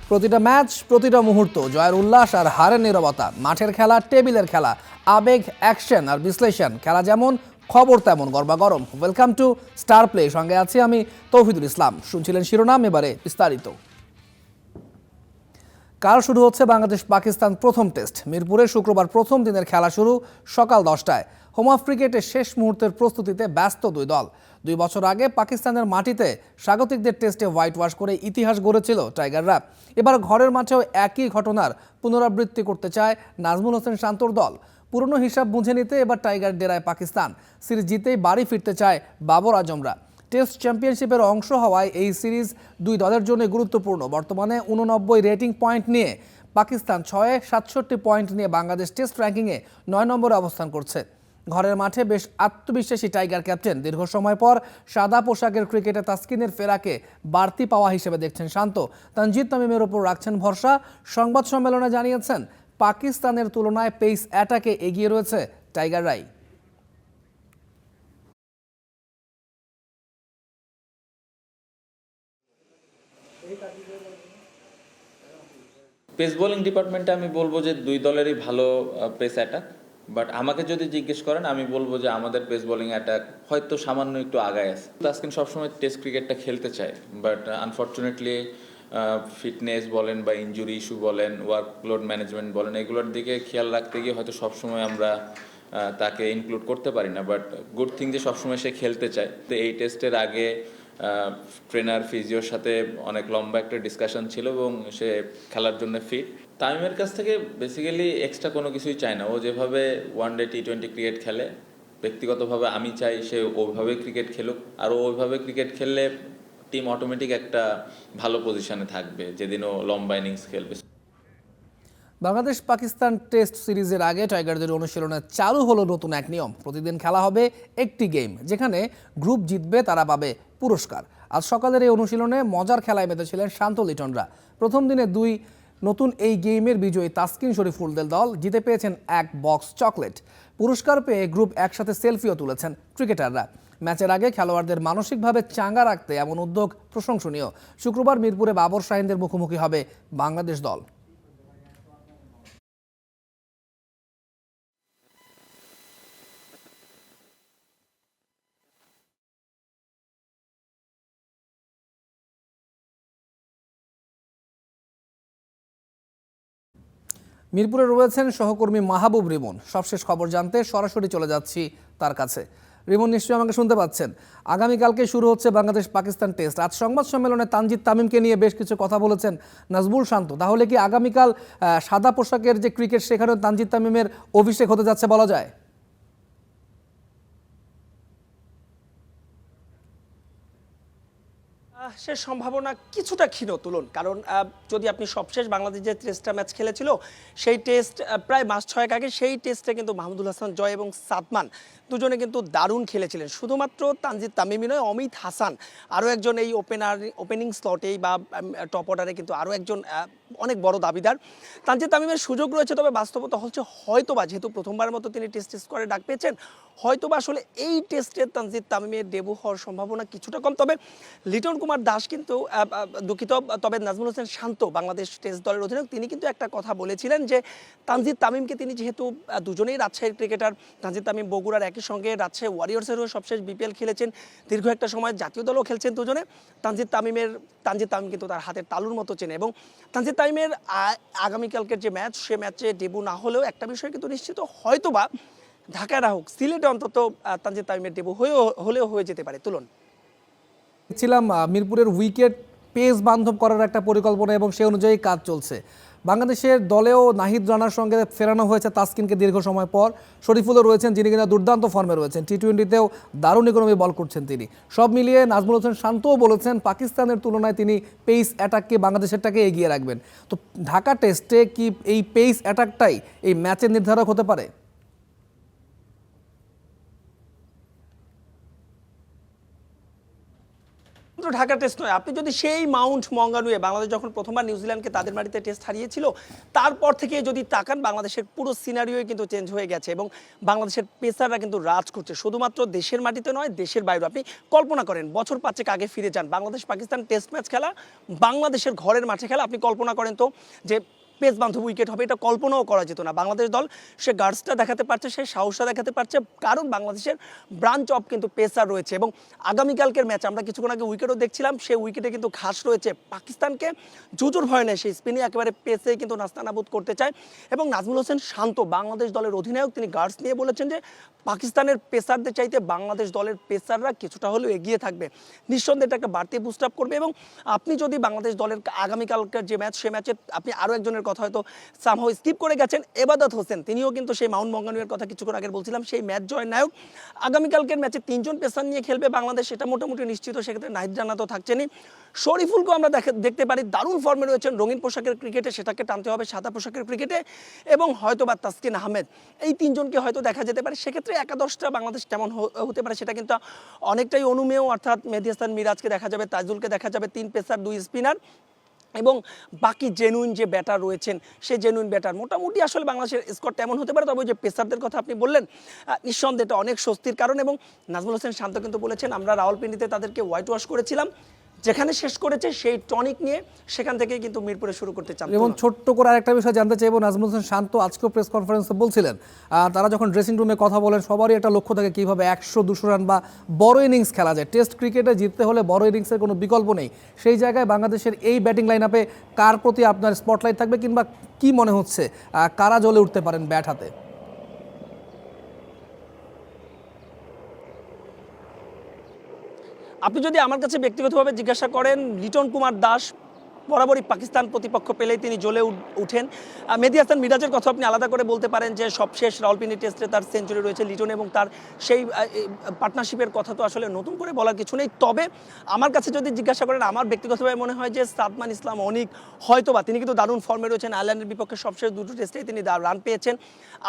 প্রতিটা ম্যাচ, প্রতিটা মুহূর্ত, জয়ের উল্লাস আর হারের নীরবতা, মাঠের খেলা, টেবিলের খেলা, আবেগ, অ্যাকশন আর বিশ্লেষণ, খেলা যেমন খবর তেমন গরমাগরম। ওয়েলকাম টু স্টার প্লে, সঙ্গে আছি আমি তৌহিদুল ইসলাম। শুনছিলেন শিরোনাম, এবারে বিস্তারিত। কাল শুরু হচ্ছে বাংলাদেশ পাকিস্তান প্রথম টেস্ট। মিরপুরে শুক্রবার প্রথম দিনের খেলা শুরু সকাল 10টায়। হোম অফ ক্রিকেটের শেষ মুহূর্তের প্রস্তুতিতে ব্যস্ত দুই দল। 2 বছর আগে পাকিস্তানের মাটিতে স্বাগতিকদের টেস্টে হোয়াইট ওয়াশ করে ইতিহাস গড়েছিল টাইগাররা। এবার ঘরের মাঠেও একই ঘটনার পুনরাবৃত্তি করতে চায় নাজমুল হোসেন শান্তর দল। পুরনো হিসাব বুঝে নিতে এবার টাইগার ডেরায় পাকিস্তান। সিরিজ জিতেই বাড়ি ফিরতে চায় বাবর আজমরা। টেস্ট চ্যাম্পিয়নশিপের অংশ হওয়ায় এই সিরিজ দুই দলের জন্য গুরুত্বপূর্ণ। বর্তমানে 89 রেটিং পয়েন্ট নিয়ে পাকিস্তান 67 পয়েন্ট নিয়ে বাংলাদেশ টেস্ট র্যাঙ্কিংয়ে 9 নম্বরে অবস্থান করছে। ঘরের মাঠে বেশ আত্মবিশ্বাসী টাইগার ক্যাপ্টেন। দীর্ঘ সময় পর সাদা পোশাকের ক্রিকেটে তাসকিনের ফেরাকে বাড়তি পাওয়া হিসেবে দেখছেন শান্ত। তানজিদ তামিমের ওপর রাখছেন ভরসা। সংবাদ সম্মেলনে জানিয়েছেন, পাকিস্তানের তুলনায় পেস অ্যাটাকে এগিয়ে রয়েছে টাইগাররাই। পেস বোলিং ডিপার্টমেন্টে আমি বলবো যে দুই দলেরই ভালো পেস অ্যাটাক, বাট আমাকে যদি জিজ্ঞেস করেন আমি বলবো যে আমাদের পেস বোলিং অ্যাটাক হয়তো সামান্য একটু আগায় আছে। তাসকিন সবসময় টেস্ট ক্রিকেটটা খেলতে চায়, বাট আনফর্চুনেটলি ফিটনেস বলেন বা ইনজুরি ইস্যু বলেন, ওয়ার্কলোড ম্যানেজমেন্ট বলেন, এগুলোর দিকে খেয়াল রাখতে গিয়ে হয়তো সবসময় আমরা তাকে ইনক্লুড করতে পারি না। বাট গুড থিং যে সবসময় সে খেলতে চায়। তো এই টেস্টের আগে ট্রেনার ফিজিওর সাথে অনেক লম্বা একটা ডিসকাশন ছিল এবং সে খেলার জন্য ফিট। তামিমের কাছ থেকে বেসিক্যালি এক্সট্রা কোনো কিছুই চায় না। ও যেভাবে ওয়ানডে টি20 ক্রিকেট খেলে, ব্যক্তিগতভাবে আমি চাই সে ওইভাবে ক্রিকেট খেলুক। আর ওইভাবে ক্রিকেট খেললে টিম অটোমেটিক একটা ভালো পজিশনে থাকবে যেদিন ও লম্বা ইনিংস খেলবে। বাংলাদেশ পাকিস্তান টেস্ট সিরিজের আগে টাইগারদের অনুশীলনে চালু হলো নতুন এক নিয়ম। প্রতিদিন খেলা হবে একটি গেম, যেখানে গ্রুপ জিতবে তারা পাবে পুরস্কার। আজ সকালের এই অনুশীলনে মজার খেলায় মেতেছিলেন শান্ত লিটনরা। প্রথম দিনে নতুন এই গেমের বিজয়ী তাসকিন শরীফুলদের দল জিতে পেয়েছেন 1 বক্স চকলেট। পুরস্কার পেয়ে গ্রুপ একসাথে সেলফিও তুলেছেন ক্রিকেটাররা। ম্যাচের আগে খেলোয়াড়দের মানসিকভাবে চাঙ্গা রাখতে এমন উদ্যোগ প্রশংসনীয়। শুক্রবার মিরপুরে বাবর শাহিনদের মুখোমুখি হবে বাংলাদেশ দল। মিরপুরে রয়েছেন সহকর্মী মাহবুব রিমন। সবশেষ খবর জানতে সরাসরি চলে যাচ্ছি তার কাছে। রিমন, নিশ্চয়ই আমাকে শুনতে পাচ্ছেন। আগামীকালকে শুরু হচ্ছে বাংলাদেশ পাকিস্তান টেস্ট। আজ সংবাদ সম্মেলনে তানজিদ তামিমকে নিয়ে বেশ কিছু কথা বলেছেন নাজমুল শান্ত। তাহলে কি আগামীকাল সাদা পোশাকের যে ক্রিকেট, সেখানেও তানজিদ তামিমের অভিষেক হতে যাচ্ছে বলা যায়? সে সম্ভাবনা কিছুটা ক্ষীণ তুলন, কারণ যদি আপনি সবশেষ বাংলাদেশ যে টেস্টটা ম্যাচ খেলেছিল সেই টেস্ট প্রায় মাস 6 আগে, সেই টেস্টে কিন্তু মাহমুদুল হাসান জয় এবং সাদমান দুজনে কিন্তু দারুণ খেলেছিলেন। শুধুমাত্র তানজিদ তামিমই নয়, অমিত হাসান আরও একজন এই ওপেনিং স্লটেই বা টপ অর্ডারে কিন্তু আরও একজন অনেক বড় দাবিদার। তানজিদ তামিমের সুযোগ রয়েছে, তবে বাস্তবতা হচ্ছে হয়তোবা যেহেতু প্রথমবার মতো তিনি টেস্ট স্কোয়াডে ডাক পেয়েছেন, হয়তোবা আসলে এই টেস্টে তানজিদ তামিমের ডেবু হওয়ার সম্ভাবনা কিছুটা কম। তবে লিটন কুমার দাস কিন্তু দুঃখিত, তবে নাজমুল হোসেন শান্ত বাংলাদেশ টেস্ট দলের অধিনায়ক, তিনি কিন্তু একটা কথা বলেছিলেন যে তানজিদ তামিমকে তিনি যেহেতু দুজনেই রাজশাহীর ক্রিকেটার, তানজিদ তামিম বগুড়ার একই সঙ্গে রাজশাহী ওয়ারিয়র্সের হয়ে সবশেষ বিপিএল খেলেছেন, দীর্ঘ একটা সময় জাতীয় দলও খেলছেন দুজনে। তানজিদ তামিম কিন্তু তার হাতের তালুর মতো চেনে এবং তানজিদ তামিমের আগামীকালকের যে ম্যাচ, সে ম্যাচে ডেবু না হলেও একটা বিষয় কিন্তু নিশ্চিত, হয়তোবা ঢাকায় না হোক সিলেটে অন্তত তানজিদ তামিমের ডেবু হলেও হয়ে যেতে পারে। তুলন ছিলাম মিরপুরের উইকেট পেস বান্ধব করার একটা পরিকল্পনা এবং সে অনুযায়ী কাজ চলছে। বাংলাদেশের দলেও নাহিদ রানার সঙ্গে ফেরানো হয়েছে তাসকিনকে দীর্ঘ সময় পর। শরীফুলও রয়েছেন, যিনি কিনা দুর্দান্ত ফর্মে রয়েছেন। টি20তেও দারুণ ইকোনমি বল করছেন তিনি। সব মিলিয়ে নাজমুল হোসেন শান্তও বলেছেন পাকিস্তানের তুলনায় তিনি পেস অ্যাটাককে বাংলাদেশেরটাকে এগিয়ে রাখবেন। তো ঢাকা টেস্টে কি এই পেস অ্যাটাকটাই এই ম্যাচের নির্ধারক হতে পারে? শুধুমাত্র ঢাকা টেস্ট নয়, আপনি যদি সেই মাউন্ট মঙ্গানুয়ে বাংলাদেশ যখন প্রথমবার নিউজিল্যান্ডকে তাদের মাটিতে টেস্ট হারিয়েছিল তারপর থেকে যদি তাকান বাংলাদেশের পুরো সিনারিওই কিন্তু চেঞ্জ হয়ে গেছে এবং বাংলাদেশের পেসাররা কিন্তু রাজ করছে শুধুমাত্র দেশের মাটিতে নয় দেশের বাইরে। আপনি কল্পনা করেন বছর 5 আগে ফিরে যান, বাংলাদেশ পাকিস্তান টেস্ট ম্যাচ খেলা, বাংলাদেশের ঘরের মাঠে খেলা। আপনি কল্পনা করেন তো যে পেস বান্ধব উইকেট হবে, এটা কল্পনাও করা যেত না। বাংলাদেশ দল সে গার্ডসটা দেখাতে পারছে, সে সাহসটা দেখাতে পারছে, কারণ বাংলাদেশের ব্রাঞ্চ অফ কিন্তু পেসার রয়েছে। এবং আগামীকালকের ম্যাচ আমরা কিছুক্ষণ আগে উইকেটও দেখছিলাম, সেই উইকেটে কিন্তু ঘাস রয়েছে। পাকিস্তানকে জুজুর ভয় নেই, সেই স্পিনে একেবারে পেসে কিন্তু নাস্তানাবুদ করতে চায়। এবং নাজমুল হোসেন শান্ত বাংলাদেশ দলের অধিনায়ক, তিনি গার্ডস নিয়ে বলেছেন যে পাকিস্তানের পেসারদের চাইতে বাংলাদেশ দলের পেসাররা কিছুটা হলেও এগিয়ে থাকবে, নিঃসন্দেহে এটা একটা বাড়তি বুস্ট আপ করবে। এবং আপনি যদি বাংলাদেশ দলের আগামীকালকার যে ম্যাচ, সে ম্যাচে আপনি আরও একজনের কথা হয়তো সামহাও স্কিপ করে গেছেন, এবাদত হোসেন, তিনিও কিন্তু সেই মাউন্ট মঙ্গানুয়ের কথা কিছুক্ষণ আগে বলছিলাম, সেই ম্যাচ জয়ের নায়ক। আগামীকালকের ম্যাচে 3 জন পেসার নিয়ে খেলবে বাংলাদেশ, এটা মোটামুটি নিশ্চিত। সেক্ষেত্রে নাহিদ রানা তো থাকছেনই, শরীফুলকেও আমরা দেখতে পারি দারুণ ফর্মে রয়েছেন। রঙিন পোশাকের ক্রিকেটে সেটাকে টানতে হবে সাদা পোশাকের ক্রিকেটে, এবং হয়তো বা তাসকিন আহমেদ, এই 3 জনকে হয়তো দেখা যেতে পারে। সেক্ষেত্রে একাদশটা বাংলাদেশ কেমন হতে পারে সেটা কিন্তু অনেকটাই অনুমেয়, অর্থাৎ মেহেদী হাসান মিরাজকে দেখা যাবে, তাইজুলকে দেখা যাবে, 3 পেসার 2 স্পিনার, এবং বাকি জেনুইন যে ব্যাটার রয়েছেন সেই জেনুইন ব্যাটার। মোটামুটি আসলে বাংলাদেশের স্কোর তেমন হতে পারে। তবে যে পেসারদের কথা আপনি বললেন, নিঃসন্দেহে এটা অনেক স্বস্তির কারণ। এবং নাজমুল হোসেন শান্ত কিন্তু বলেছেন আমরা রাওয়ালপিন্ডিতে তাদেরকে হোয়াইট ওয়াশ করেছিলাম, যেখানে শেষ করেছে সেই টনিক নিয়ে সেখান থেকে কিন্তু মিরপুরে শুরু করতে চান। এবং ছোট্ট করে আরেকটা বিষয় জানতে চাইবো, নাজমুল হোসেন শান্ত আজকেও প্রেস কনফারেন্সে বলছিলেন তারা যখন ড্রেসিং রুমে কথা বলেন সবারই একটা লক্ষ্য থাকে কীভাবে 100-200 রান বা বড় ইনিংস খেলা যায়। টেস্ট ক্রিকেটে জিততে হলে বড় ইনিংসের কোনো বিকল্প নেই। সেই জায়গায় বাংলাদেশের এই ব্যাটিং লাইন আপে কার প্রতি আপনার স্পটলাইট থাকবে, কিংবা কি মনে হচ্ছে কারা জ্বলে উঠতে পারেন ব্যাট হাতে? আপনি যদি আমার কাছে ব্যক্তিগতভাবে জিজ্ঞাসা করেন, লিটন কুমার দাস বরাবরই পাকিস্তান প্রতিপক্ষ পেলেই তিনি জ্বলে উঠেন। মেহেদী হাসান মিরাজের কথা আপনি আলাদা করে বলতে পারেন যে সবশেষ রাওয়ালপিন্ডি টেস্টে তার সেঞ্চুরি রয়েছে লিটন, এবং তার সেই পার্টনারশিপের কথা তো আসলে নতুন করে বলার কিছু নেই। তবে আমার কাছে যদি জিজ্ঞাসা করেন, আমার ব্যক্তিগতভাবে মনে হয় যে সাদমান ইসলাম অনিক হয়তোবা, তিনি কিন্তু দারুণ ফর্মে রয়েছেন, আয়ারল্যান্ডের বিপক্ষে সবশেষ 2টো টেস্টেই তিনি রান পেয়েছেন।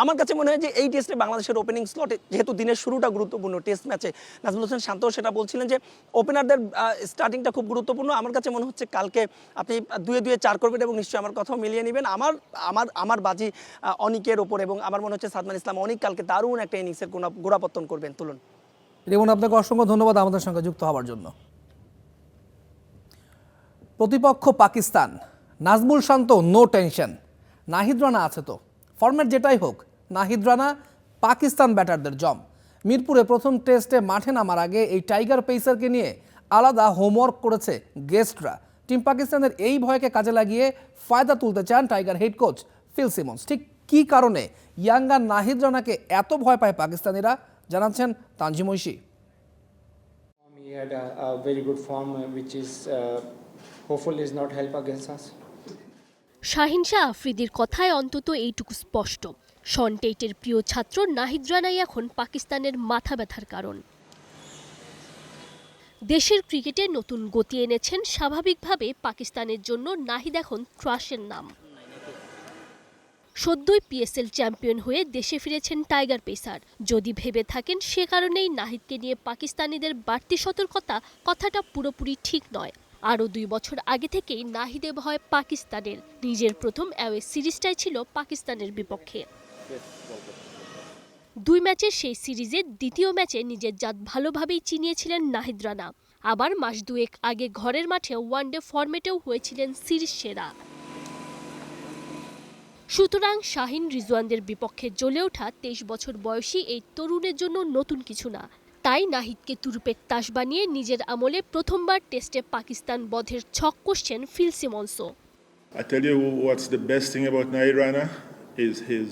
আমার কাছে মনে হয় যে এই টেস্টে বাংলাদেশের ওপেনিং স্লটে, যেহেতু দিনের শুরুটা গুরুত্বপূর্ণ টেস্ট ম্যাচে, নাজমুল হোসেন শান্তও সেটা বলছিলেন যে ওপেনারদের স্টার্টিংটা খুব গুরুত্বপূর্ণ। আমার কাছে মনে হচ্ছে কালকে আপনি 2-2 4 করবেন এবং নিশ্চয়ই আমার কথাও মিলিয়ে নেবেন। আমার বাজি অনিকের ওপর, এবং আমার মনে হচ্ছে সাদমান ইসলাম অনিক কালকে দারুণ একটা ইনিংসের গোড়াপত্তন করবেন। তুলুন রিমন, আপনাকে অসংখ্য ধন্যবাদ আমাদের সঙ্গে যুক্ত হওয়ার জন্য। প্রতিপক্ষ পাকিস্তান, নাজমুল শান্ত নো টেনশন, নাহিদ রানা আছে তো, ফরম্যাট যেটাই হোক নাহিদ রানা পাকিস্তান ব্যাটারদের জম। মিরপুরে প্রথম টেস্টে মাঠে নামার আগে এই টাইগার পেসারকে নিয়ে আলাদা হোমওয়ার্ক করেছে গেস্টরা। টিম পাকিস্তানের এই ভয়কে কাজে লাগিয়ে ফায়দা তুলতে চান tiger head coach Phil Simmons. ঠিক কী কারণে ইয়াঙ্গার নাহিদ রানাকে এত ভয় পায় পাকিস্তানিরা, জানাচ্ছেন Tanzim Oishi. He had a very good form, which is hopefully is not help against us. Shahin Shah আফ্রিদির কথায় অন্তত এইটুকু স্পষ্ট, শন টেইটের প্রিয় ছাত্র নাহিদ রানাই এখন পাকিস্তানের মাথা ব্যথার কারণ। দেশের ক্রিকেটে নতুন গতি এনেছেন, স্বাভাবিকভাবে পাকিস্তানের জন্য নাহিদ এখন ত্রাসের নাম। সদ্যই পিএসএল চ্যাম্পিয়ন হয়ে দেশে ফিরেছেন টাইগার পেসার। যদি ভেবে থাকেন সে কারণেই নাহিদকে নিয়ে পাকিস্তানিদের বাড়তি সতর্কতা, কথাটা পুরোপুরি ঠিক নয়। আরও 2 বছর আগে থেকেই নাহিদে ভয় পাকিস্তানের। নিজের প্রথম অ্যাওয়ে সিরিজটাই ছিল পাকিস্তানের বিপক্ষে। 2 ম্যাচের সেই সিরিজের দ্বিতীয় ম্যাচে নিজের জাত ভালোভাবেই চিনিয়েছিলেন নাহিদ রানা। আবার মাস 2 আগে ঘরের মাঠে ওয়ানডে ফরম্যাটেও হয়েছিলেন সিরিজ সেরা। সুতরাং শাহিন রিজওয়ানদের বিপক্ষে জ্বলে ওঠা 23 বছর বয়সী এই তরুণের জন্য নতুন কিছু না। তাই নাহিদকে তুরুপের তাস বানিয়ে নিজের আমলে প্রথমবার টেস্টে পাকিস্তান বধের ছক কষছেন feel সিমন্সও। I tell you what's the best thing about Nair Rana is his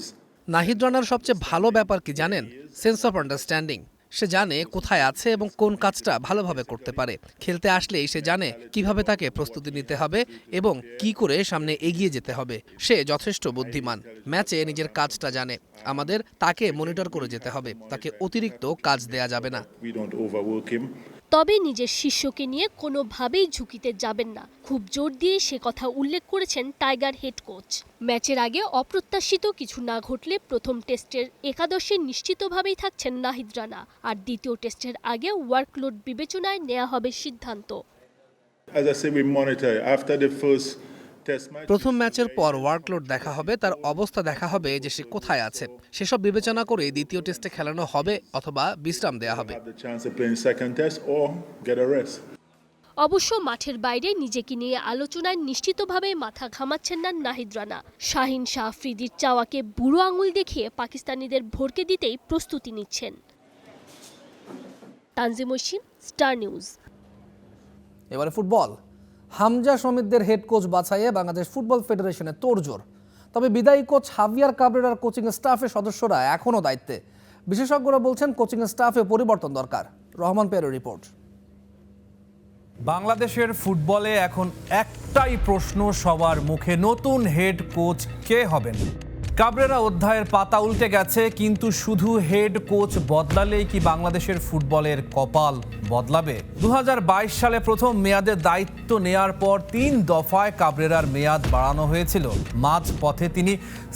Nahid রানার সবচেয়ে ভালো ব্যাপার কি জানেন? Sense of understanding. সে জানে কোথায় আছে এবং কোন কাজটা ভালোভাবে করতে পারে। খেলতে আসলেই সে জানে কিভাবে তাকে প্রস্তুতি নিতে হবে এবং কি করে সামনে এগিয়ে যেতে হবে। সে যথেষ্ট বুদ্ধিমান, ম্যাচে নিজের কাজটা জানে। আমাদের তাকে মনিটর করে যেতে হবে, তাকে অতিরিক্ত কাজ দেয়া যাবে না। we don't overwork him. তবে নিজের শিষ্যকে নিয়ে কোনোভাবেই ঝুঁকিতে যাবেন না, খুব জোর দিয়ে সে কথা উল্লেখ করেছেন টাইগার হেড কোচ। ম্যাচের আগে অপ্রত্যাশিত কিছু না ঘটলে প্রথম টেস্টের একাদশে নিশ্চিতভাবেই থাকছেন নাহিদ রানা, আর দ্বিতীয় টেস্টের আগে ওয়ার্কলোড বিবেচনায় নেওয়া হবে সিদ্ধান্ত। As I say, we monitor it. After the first test match. প্রথম ম্যাচের পর ওয়ার্কলোড দেখা হবে, তার অবস্থা দেখা হবে যে সে কোথায় আছে। সেসব বিবেচনা করে দ্বিতীয় টেস্টে খেলানো হবে অথবা বিশ্রাম দেয়া হবে। Have the chance to play in second test or get a rest. অবশ্য মাঠের বাইরে নিজেকে নিয়ে আলোচনায় নিশ্চিতভাবে মাথা ঘামাচ্ছেন না নাহিদ রানা। শাহিন শাহ আফ্রিদির চাওয়াকে বুড়ো আঙুল দেখিয়ে পাকিস্তানিদের ভড়কে দিতেই প্রস্তুতি নিচ্ছেন। Tanzim Oishi, star news. এবারে ফুটবল। হামজা সমিতদের হেড কোচ বাছাইয়ে বাংলাদেশ ফুটবল ফেডারেশনের তোড়জোড়। তবে বিদায়ী কোচ হাভিয়ার কাবরেরার কোচিং স্টাফের সদস্যরা এখনও দায়িত্বে। বিশেষজ্ঞরা বলছেন কোচিং স্টাফে পরিবর্তন দরকার। রহমান পেয়ারের রিপোর্ট। বাংলাদেশের ফুটবলে এখন একটাই প্রশ্ন সবার মুখে, নতুন হেড কোচ কে হবেন? কাবরেরা অধ্যায়ের পাতা উল্টে গেছে, কিন্তু শুধু হেড কোচ বদলালেই কি বাংলাদেশের ফুটবলের কপাল বদলাবে? 2022 সালে প্রথম মেয়াদে দায়িত্ব নেয়ার পর 3 দফায় কাবরেরার মেয়াদ বাড়ানো হয়েছিল। মাঝ পথে তিনি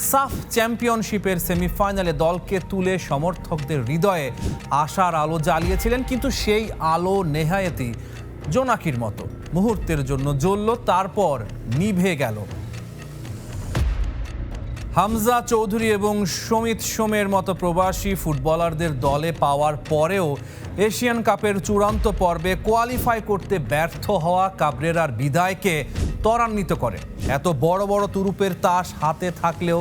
সাফ চ্যাম্পিয়নশিপের সেমিফাইনালে দলকে তুলে সমর্থকদের হৃদয়ে আশার আলো জ্বালিয়েছিলেন, কিন্তু সেই আলো নেহায়েতই জোনাকির মতো, মুহূর্তের জন্য জ্বলল, তারপর নিভে গেল। হামজা চৌধুরী এবং সমিত সোমের মতো প্রবাসী ফুটবলারদের দলে পাওয়ার পরেও এশিয়ান কাপের চূড়ান্ত পর্বে কোয়ালিফাই করতে ব্যর্থ হওয়া কাবরেরার বিদায়কে ত্বরান্বিত করে। এত বড় বড় তুরুপের তাস হাতে থাকলেও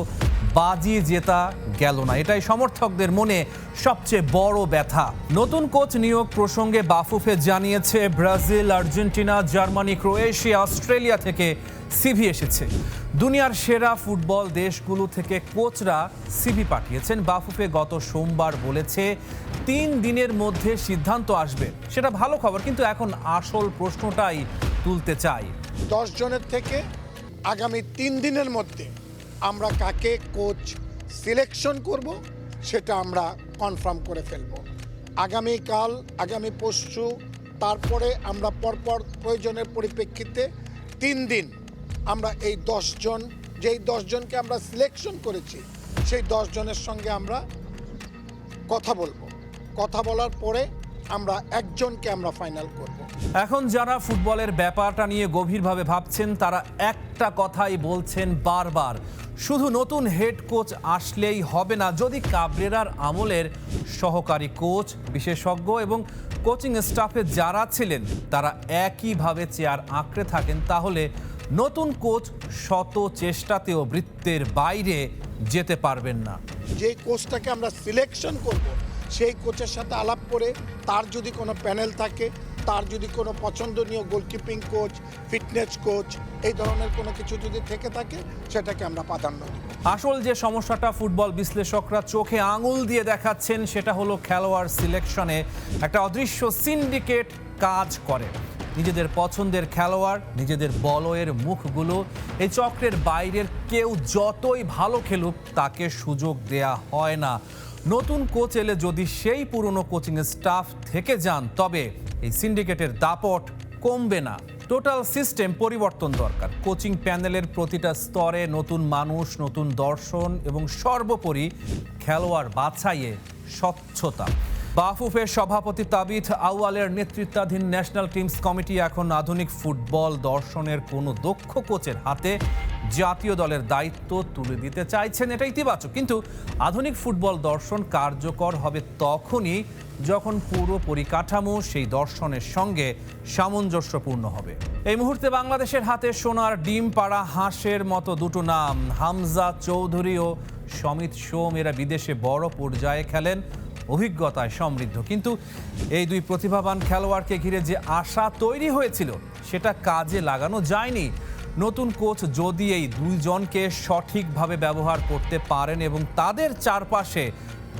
বাজি জেতা গেল না, এটাই সমর্থকদের মনে সবচেয়ে বড় ব্যথা। নতুন কোচ নিয়োগ প্রসঙ্গে বাফুফে জানিয়েছে, Brazil, Argentina, Germany, Croatia, Australia থেকে সিভি এসেছে। দুনিয়ার সেরা ফুটবল দেশগুলো থেকে কোচরা সিভি পাঠিয়েছেন। বাফুফে গত সোমবার বলেছে 3 দিনের মধ্যে সিদ্ধান্ত আসবে। সেটা ভালো খবর, কিন্তু এখন আসল প্রশ্নটাই তুলতে চাই। 10 জনের থেকে আগামী 3 দিনের মধ্যে আমরা কাকে কোচ সিলেকশন করব সেটা আমরা কনফার্ম করে ফেলব। আগামীকাল, আগামী পরশু, তারপরে আমরা পরপর প্রয়োজনের পরিপ্রেক্ষিতে 3 দিন আমরা এই 10 জন, যেই 10 জনকে আমরা সিলেকশন করেছি সেই 10 জনের সঙ্গে আমরা কথা বলবো। কথা বলার পরে আমরা একজনকে আমরা ফাইনাল করব। এখন যারা ফুটবলের ব্যাপারটা নিয়ে গভীরভাবে ভাবছেন তারা একটা কথাই বলছেন বারবার, শুধু নতুন হেড কোচ আসলেই হবে না। যদি কাবরেরার আমলের সহকারী কোচ, বিশেষজ্ঞ এবং কোচিং স্টাফে যারা ছিলেন তারা একইভাবে চেয়ার আঁকড়ে থাকেন, তাহলে নতুন কোচ শত চেষ্টাতেও বৃত্তের বাইরে যেতে পারবেন না। যে কোচটাকে আমরা সিলেকশন করব সেই কোচের সাথে আলাপ করে তার যদি কোনো প্যানেল থাকে, তার যদি কোনো পছন্দনীয় গোলকিপিং কোচ, ফিটনেস কোচ, এই ধরনের কোনো কিছু যদি থেকে থাকে সেটাকে আমরা প্রাধান্য দেব। আসল যে সমস্যাটা ফুটবল বিশ্লেষকরা চোখে আঙুল দিয়ে দেখাচ্ছেন সেটা হলো খেলোয়াড় সিলেকশনে একটা অদৃশ্য সিন্ডিকেট কাজ করে। নিজেদের পছন্দের খেলোয়াড়, নিজেদের বলয়ের মুখগুলো, এই চক্রের বাইরের কেউ যতই ভালো খেলুক তাকে সুযোগ দেয়া হয় না। নতুন কোচ এলে যদি সেই পুরনো কোচিং স্টাফ থেকে যান তবে এই সিন্ডিকেটের দাপট কমবে না। টোটাল সিস্টেম পরিবর্তন দরকার। কোচিং প্যানেলের প্রতিটা স্তরে নতুন মানুষ, নতুন দর্শন এবং সর্বোপরি খেলোয়াড় বাছাইয়ে স্বচ্ছতা। বাফুফের সভাপতি তাবিথ আউয়ালের নেতৃত্বাধীন ন্যাশনাল টিমস কমিটি এখন আধুনিক ফুটবল দর্শনের কোনো দক্ষ কোচের হাতে জাতীয় দলের দায়িত্ব তুলে দিতে চাইছেন। এটা ইতিবাচক, কিন্তু আধুনিক ফুটবল দর্শন কার্যকর হবে তখনই যখন পুরো পরিকাঠামো সেই দর্শনের সঙ্গে সামঞ্জস্যপূর্ণ হবে। এই মুহূর্তে বাংলাদেশের হাতে সোনার ডিম পাড়া হাঁসের মতো দুটো নাম, হামজা চৌধুরী ও সমিত সোম। এরা বিদেশে বড় পর্যায়ে খেলেন, অভিজ্ঞতায় সমৃদ্ধ, কিন্তু এই দুই প্রতিভাবান খেলোয়াড়কে ঘিরে যে আশা তৈরি হয়েছিল সেটা কাজে লাগানো যায়নি। নতুন কোচ যদি এই দুইজনকে সঠিকভাবে ব্যবহার করতে পারেন এবং তাদের চারপাশে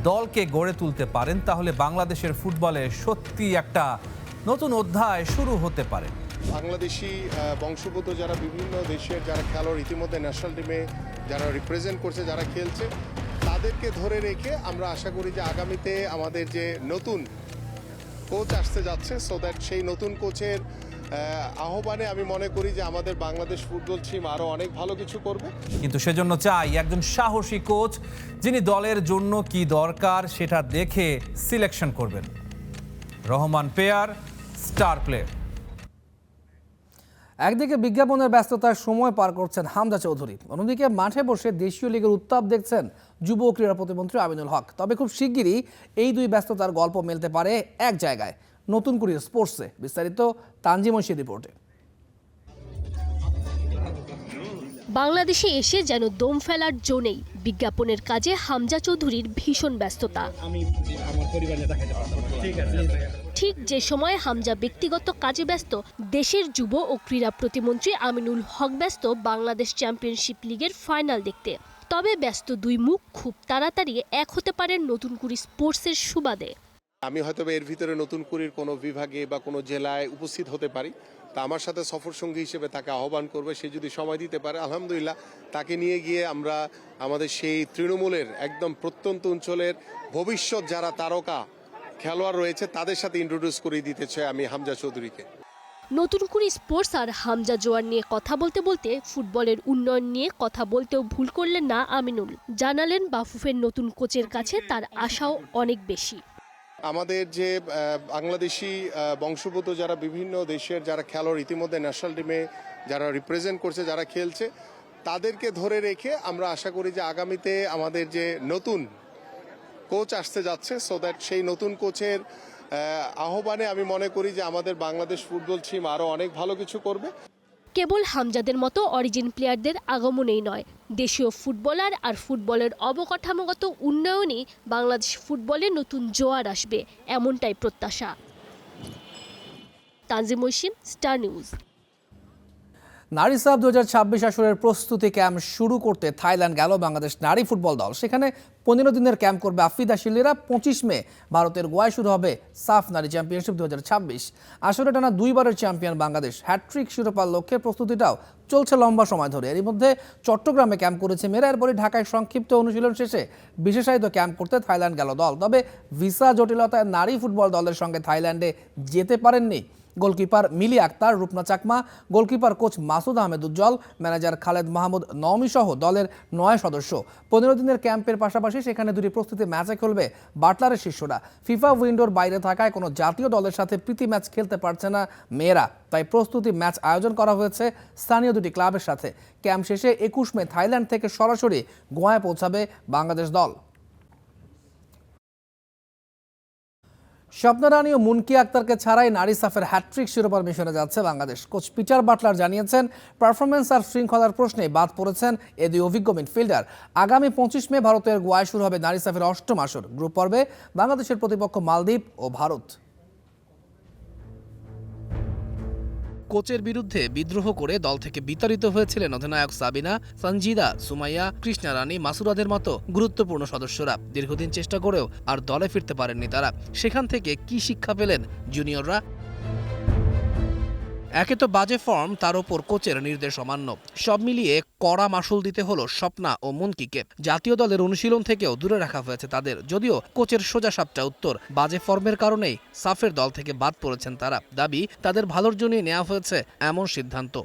দলকে গড়ে তুলতে পারেন, তাহলে বাংলাদেশের ফুটবলে সত্যি একটা নতুন অধ্যায় শুরু হতে পারে। বাংলাদেশি বংশোদ্ভূত যারা বিভিন্ন দেশের যারা খেলোয়াড় ইতিমধ্যে ন্যাশনাল টিমে যারা রিপ্রেজেন্ট করছে, যারা খেলছে, তাদেরকে ধরে রেখে আমরা আশা করি যে আগামীতে আমাদের যে নতুন কোচ আসতে যাচ্ছে, সো দ্যাট সেই নতুন কোচের আহ্বানে আমি মনে করি যে আমাদের বাংলাদেশ ফুটবল টিম আরও অনেক ভালো কিছু করবে। কিন্তু সেজন্য চাই একজন সাহসী কোচ, যিনি দলের জন্য কি দরকার সেটা দেখে সিলেকশন করবেন। Rahman pair, star play. একদিকে বিজ্ঞাপনের ব্যস্ততায় সময় পার করছেন হামজা চৌধুরী, অন্যদিকে মাঠে বসে দেশীয় লিগের উত্তাপ দেখছেন যুব ও ক্রীড়া প্রতিমন্ত্রী আমিনুল হক। তবে খুব শিগগিরই এই দুই ব্যস্ততার গল্প মিলতে পারে এক জায়গায়, নতুন কুড়ি স্পোর্টসে। বিস্তারিত তানজিম ঐশীর রিপোর্টে। বাংলাদেশে এসে যেন দম ফেলার জো নেই, বিজ্ঞাপনের কাজে হামজা চৌধুরীর ভীষণ ব্যস্ততা। ঠিক যে সময় হামজা ব্যক্তিগত কাজে ব্যস্ত, দেশের যুব ও ক্রীড়া প্রতিমন্ত্রী আমিনুল হক ব্যস্ত বাংলাদেশ চ্যাম্পিয়নশিপ লিগের ফাইনাল দেখতে। তবে ব্যস্ত দুই মুখ খুব তাড়াতাড়ি এক হতে পারেন নতুন কুড়ি স্পোর্টসের সুবাদে। আমি হয়তো এর ভিতরে নতুন কুড়ির কোনো বিভাগে বা কোনো জেলায় উপস্থিত হতে পারি, তা আমার সাথে সফর সঙ্গী হিসেবে তাকে আহ্বান করবে। সে যদি সময় দিতে পারে, আলহামদুলিল্লাহ, তাকে নিয়ে গিয়ে আমরা আমাদের সেই তৃণমূলের একদম প্রত্যন্ত অঞ্চলের ভবিষ্যৎ যারা তারকা খেলোয়াড় রয়েছে তাদের সাথে ইন্ট্রোডিউস করে দিতে চাই আমি হামজা চৌধুরীকে। নতুন কুড়ি স্পোর্টস আর হামজা জোয়ার নিয়ে কথা বলতে বলতে ফুটবলের উন্নয়ন নিয়ে কথা বলতেও ভুল করলেন না আমিনুল। জানালেন বাফুফের নতুন কোচের কাছে তার আশাও অনেক বেশি। আমাদের যে বাংলাদেশি বংশোদ্ভূত যারা বিভিন্ন দেশের যারা খেলোয়াড় ইতিমধ্যে ন্যাশনাল টিমে যারা রিপ্রেজেন্ট করছে, যারা খেলছে, তাদেরকে ধরে রেখে আমরা আশা করি যে আগামীতে আমাদের যে নতুন কোচ আসতে যাচ্ছে, সো দ্যাট সেই নতুন কোচের আহ্বানে আমি মনে করি যে আমাদের বাংলাদেশ ফুটবল টিম আরও অনেক ভালো কিছু করবে। কেবল হামজাদের মতো অরিজিন প্লেয়ারদের আগমনেই নয়, দেশীয় ফুটবলার আর ফুটবলের অবকাঠামোগত উন্নয়নই বাংলাদেশ ফুটবলে নতুন জোয়ার আসবে, এমনটাই প্রত্যাশা। Tanjim Oishi, star News. নারী সাব 2026 আসরের প্রস্তুতি ক্যাম্প শুরু করতে থাইল্যান্ড গেল বাংলাদেশ নারী ফুটবল দল। সেখানে 15 দিনের ক্যাম্প করবে আফ্রিদা শিল্লিরা। 25 মে ভারতের গোয়ায় শুরু হবে সাফ নারী চ্যাম্পিয়নশিপ 2026। আসরে টানা দুইবারের চ্যাম্পিয়ন বাংলাদেশ। হ্যাটট্রিক শিরোপার লক্ষ্যে প্রস্তুতিটাও চলছে লম্বা সময় ধরে। এরই মধ্যে চট্টগ্রামে ক্যাম্প করেছে মেয়েরা। এরপরই ঢাকায় সংক্ষিপ্ত অনুশীলন শেষে বিশেষায়িত ক্যাম্প করতে থাইল্যান্ড গেল দল। তবে ভিসা জটিলতায় নারী ফুটবল দলের সঙ্গে থাইল্যান্ডে যেতে পারেননি গোলকিপার মিলি আক্তার, রূপনা চাকমা, গোলকিপার কোচ মাসুদ আহমেদ উজ্জ্বল, ম্যানেজার খালেদ মাহমুদ নওমি সহ দলের 9 সদস্য। 15 দিনের ক্যাম্পের পাশাপাশি সেখানে দুটি প্রস্তুতি ম্যাচে খেলবে বাটলারের শিষ্যরা। ফিফা উইন্ডোর বাইরে থাকায় কোনো জাতীয় দলের সাথে প্রীতি ম্যাচ খেলতে পারছে না মেয়েরা, তাই প্রস্তুতি ম্যাচ আয়োজন করা হয়েছে স্থানীয় দুটি ক্লাবের সাথে। ক্যাম্প শেষে 21 মে থাইল্যান্ড থেকে সরাসরি গোয়ায় পৌঁছাবে বাংলাদেশ দল। স্বপ্নরানী ও মুনকি আক্তারকে ছাড়াই নারী সাফের হ্যাটট্রিক শিরোপার মিশনে যাচ্ছে বাংলাদেশ। কোচ পিটার বাটলার জানিয়েছেন, পারফরমেন্স আর শৃঙ্খলার প্রশ্নে বাদ পড়েছেন এ দুই অভিজ্ঞ মিডফিল্ডার। আগামী 25 মে ভারতের গোয়ায় শুরু হবে নারী সাফের 8ম আসর। গ্রুপ পর্বে বাংলাদেশের প্রতিপক্ষ মালদ্বীপ ও ভারত। কোচের বিরুদ্ধে বিদ্রোহ করে দল থেকে বিতাড়িত হয়েছিলেন অধিনায়ক সাবিনা, সঞ্জিদা, সুমাইয়া, কৃষ্ণা রানী, মাসুরাদের মতো গুরুত্বপূর্ণ সদস্যরা। দীর্ঘদিন চেষ্টা করেও আর দলে ফিরতে পারেননি তারা। সেখান থেকে কি শিক্ষা পেলেন জুনিয়ররা? একে তো বাজে ফর্ম, তার ওপর কোচের নির্দেশ অমান্য। সব মিলিয়ে কড়া মাসুল দিতে হলো স্বপ্না ও মুনকিকে। জাতীয় দলের অনুশীলন থেকেও দূরে রাখা হয়েছে তাদের। যদিও কোচের সোজা সাপটা উত্তর, বাজে ফর্মের কারণেই সাফের দল থেকে বাদ পড়েছেন তারা। দাবি, তাদের ভালোর জন্যই নেওয়া হয়েছে এমন সিদ্ধান্ত।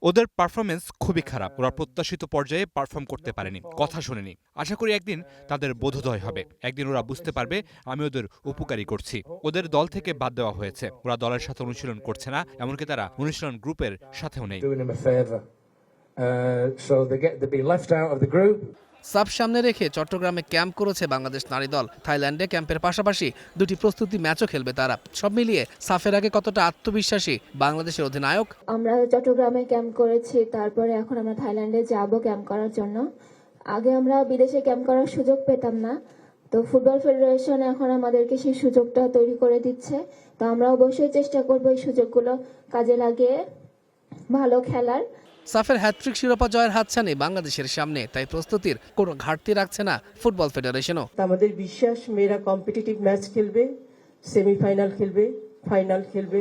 ওদের পারফরমেন্স খুবই খারাপ। ওরা প্রত্যাশিত পর্যায়ে পারফর্ম করতে পারেনি, কথা শোনেনি। আশা করি একদিন তাদের বোধোদয় হবে, একদিন ওরা বুঝতে পারবে আমি ওদের উপকারী করছি। ওদের দল থেকে বাদ দেওয়া হয়েছে, ওরা দলের সাথে অনুশীলন করছে না, এমনকি তারা অনুশীলন গ্রুপের সাথেও নেই। সাফ সামনে রেখে চট্টগ্রামে ক্যাম্প করেছে বাংলাদেশ নারী দল। থাইল্যান্ডে ক্যাম্পের পাশাপাশি দুটি প্রস্তুতি ম্যাচও খেলবে তারা। সব মিলিয়ে সাফের আগে কতটা আত্মবিশ্বাসী বাংলাদেশের অধিনায়ক? আমরা চট্টগ্রামে ক্যাম্প করেছি, তারপরে এখন আমরা থাইল্যান্ডে যাব ক্যাম্প করার জন্য। আগে আমরা বিদেশে ক্যাম্প করার সুযোগ পেতাম না, তো ফুটবল ফেডারেশন এখন আমাদেরকে সেই সুযোগটা তৈরি করে দিচ্ছে। তো আমরা অবশ্যই চেষ্টা করব এই সুযোগগুলো কাজে লাগিয়ে ভালো খেলার। সাফের হ্যাটট্রিক শিরোপা জয়ের হাতছানি বাংলাদেশের সামনে, তাই প্রস্তুতির কোনো ঘাটতি রাখছে না ফুটবল ফেডারেশনও। আমাদের বিশ্বাস, মেয়েরা কম্পিটিটিভ ম্যাচ খেলবে, সেমিফাইনাল খেলবে, ফাইনাল খেলবে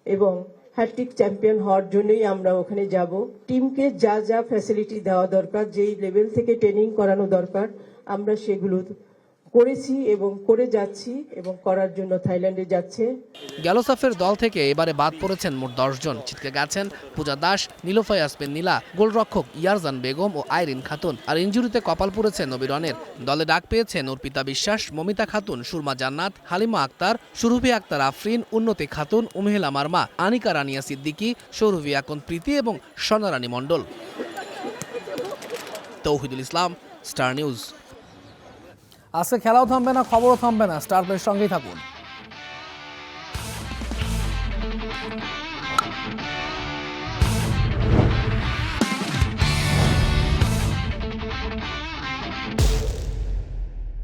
এবং হ্যাটট্রিক চ্যাম্পিয়ন হওয়ার জন্যই আমরা ওখানে যাব। টিমকে যা যা ফ্যাসিলিটি দেওয়া দরকার, যেই লেভেল থেকে ট্রেনিং করানো দরকার, আমরা সেগুলো করেছি এবং করে যাচ্ছি এবং করার জন্য থাইল্যান্ডে যাচ্ছে। গ্যালোসাফের দল থেকে এবারে বাদ পড়েছেন মোট 10 জন। ছিটকে গেছেন পূজা দাস, নীলোফা ইয়াসমিন নীলা, গোলরক্ষক ইয়ারজান বেগম ও আইরিন খাতুন। আর ইনজুরিতে কপাল পুড়েছে নবীরনের। দলে ডাক পেয়েছেন অর্পিতা বিশ্বাস, মমিতা খাতুন, সুরমা জান্নাত, হালিমা আক্তার, সুরভি আক্তার আফরিন, উন্নতি খাতুন, উমেহেলা মারমা, আনিকা রানিয়া সিদ্দিকী, সৌরভী আকন প্রীতি এবং স্বর্ণারানী মণ্ডল। তৌহিদুল ইসলাম, স্টার নিউজ। আজকে খেলাও থামবে না, খবরও থামবে না। স্টার প্লের সঙ্গেই থাকুন।